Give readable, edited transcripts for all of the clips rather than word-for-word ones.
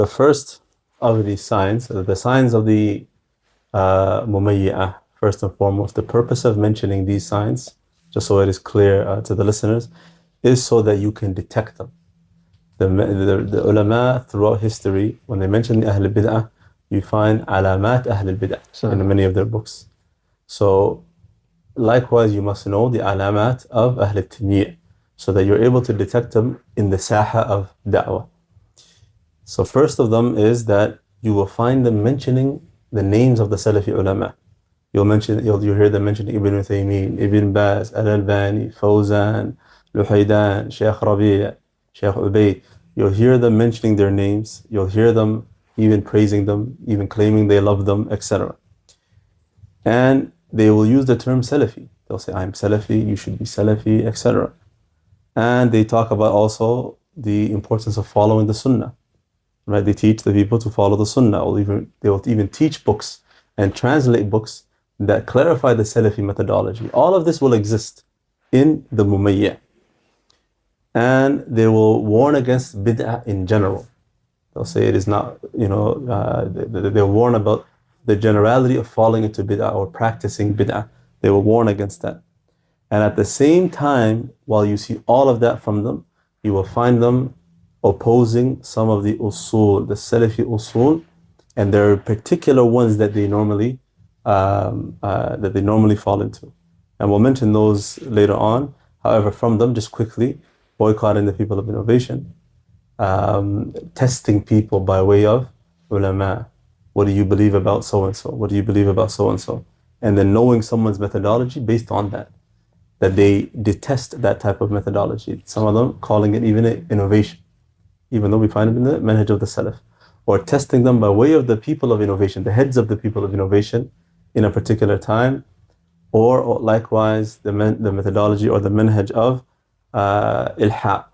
The first of these signs, the signs of the Mumay'i, first and foremost, the purpose of mentioning these signs, just so it is clear to the listeners, is so that you can detect them. The ulama throughout history, when they mention the Ahl al-Bid'ah, you find alamat Ahl al-Bid'ah in many of their books. So likewise, you must know the alamat of Ahl al-Tamyi', so that you're able to detect them in the saha of da'wah. So first of them is that you will find them mentioning the names of the Salafi ulama. You'll hear them mention Ibn Uthaymeen, Ibn Baz, Al-Albani, Fawzan, Luhaydan, Shaykh Rabi', Shaykh Ubayd. You'll hear them mentioning their names. You'll hear them even praising them, even claiming they love them, etc. And they will use the term Salafi. They'll say, I'm Salafi, you should be Salafi, etc. And they talk about also the importance of following the Sunnah. Right? They teach the people to follow the Sunnah, or they will even teach books and translate books that clarify the Salafi methodology. All of this will exist in the Mumay'i'. And they will warn against bid'ah in general. They'll say it is not, they'll warn about the generality of falling into bid'ah or practicing bid'ah. They will warn against that. And at the same time, while you see all of that from them, you will find them opposing some of the usul, the Salafi usul, and there are particular ones that they normally fall into. And we'll mention those later on. However, from them, just quickly, boycotting the people of innovation, testing people by way of ulama. What do you believe about so-and-so? What do you believe about so-and-so? And then knowing someone's methodology based on that they detest that type of methodology. Some of them calling it even an innovation, even though we find it in the manhaj of the Salaf. Or testing them by way of the people of innovation, the heads of the people of innovation in a particular time, or likewise the methodology or the manhaj of ilhaq.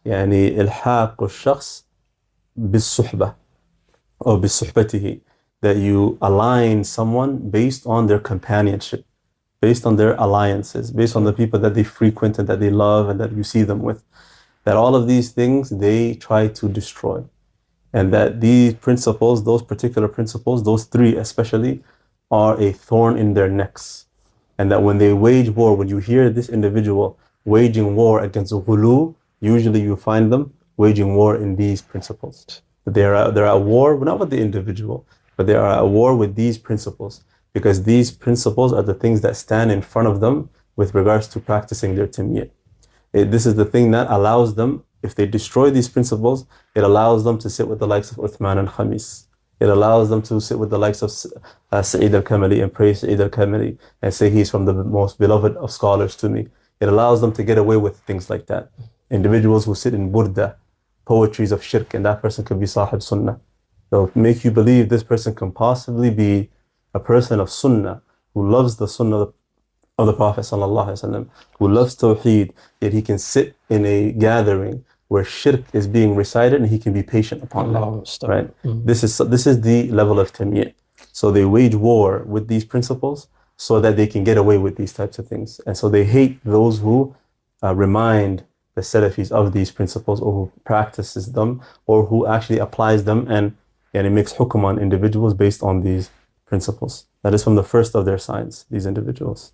يعني إلحاق الشخص بالصحبة or بصحبته, that you align someone based on their companionship, based on their alliances, based on the people that they frequent and that they love and that you see them with. That all of these things they try to destroy. And that these principles, those particular principles, those three especially, are a thorn in their necks. And that when they wage war, when you hear this individual waging war against ghulu, usually you find them waging war in these principles. They're at war, not with the individual, but they are at war with these principles. Because these principles are the things that stand in front of them with regards to practicing their tamyi'. This is the thing that allows them, if they destroy these principles, it allows them to sit with the likes of Uthman and Khamis. It allows them to sit with the likes of Sa'id al-Kamali and praise Sa'id al-Kamali and say he's from the most beloved of scholars to me. It allows them to get away with things like that. Individuals who sit in burda, poetries of shirk, and that person could be sahib sunnah. They'll make you believe this person can possibly be a person of sunnah, who loves the sunnah of the Prophet ﷺ, who loves tawheed, yet he can sit in a gathering where shirk is being recited and he can be patient upon that. Right? Mm-hmm. This is the level of tamyi'. So they wage war with these principles so that they can get away with these types of things. And so they hate those who remind the Salafis of these principles, or who practices them, or who actually applies them and it makes hukm on individuals based on these principles. That is from the first of their signs, these individuals.